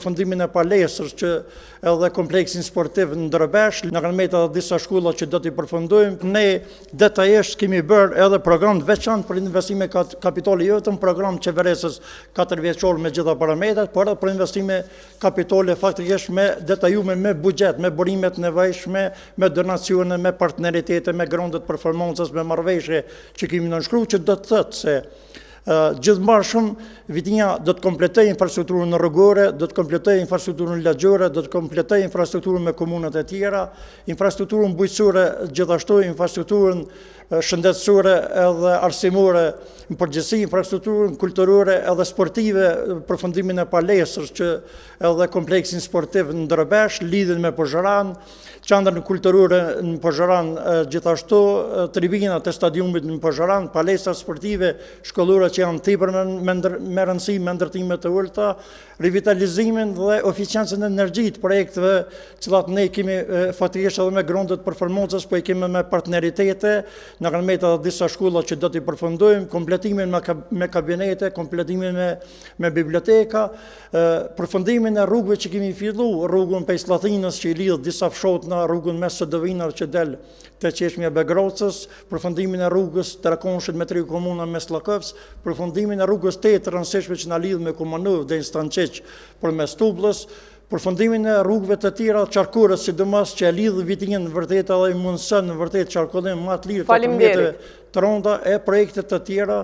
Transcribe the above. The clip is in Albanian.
përfundimin e palesrës që edhe kompleksin sportiv në Ndërbesh, në kanë meta edhe disa shkolla që do t'i përfundojmë. Ne detajisht kemi bërë edhe program të veçantë për investime kapitale, jo vetëm program qeverisës 4 vjeçor me gjitha parametrat, por edhe për investime kapitale faktikisht me detajume me buxhet, me burimet nevojshme, me donacione, me partneritete, me grondet performancës, me marrëveshje që kemi nënshkruar, që do të thotë se gjithmarrshëm Vitinja do të kompletoj infrastrukturën rrugore, do të kompletoj infrastrukturën lagjore, do të kompletoj infrastrukturën me komunat e tjera, infrastrukturën bujqësore gjithashtu, infrastrukturën shëndetësore edhe arsimore në përgjithësi, infrastrukturën kulturore edhe sportive, përfundimin e palesrës që edhe kompleksin sportiv në Ndërbesh, lidhen me Pozharan, qendrën kulturore në Pozharan, gjithashtu tribinat e stadiumit në Pozharan, palestra sportive shkollore që janë tepër me rëndësi, me ndërtime të ulta, revitalizimin dhe eficiencën e energjit, projekteve cilat ne kemi fatikisht edhe me grondet performancës, po i kemi me partneritete, në kanë meta edhe disa shkolla që do t'i përfundojmë, kompletimin me kabinete, kompletimin me biblioteka, përfundimin e rrugëve që kemi fillu, rrugën pej Sllatinës që i lidh disa fshotna, rrugën mes Sodovinar që del te Qeshmja Begrocës, përfundimin e rrugës Tarakonshit me 3 komuna mes Llakovës, përfundimin e rrugës 8 të rëndësishme që na lidh me Kumanov dhe Stanqiq përmes Tublës, përfundimin e rrugëve të tjera qarkurës, sidomos që e lidh Vitinjën vërtet edhe i mundson vërtet qarkullim më të lirë të rrugëve të ronda e projekte të tjera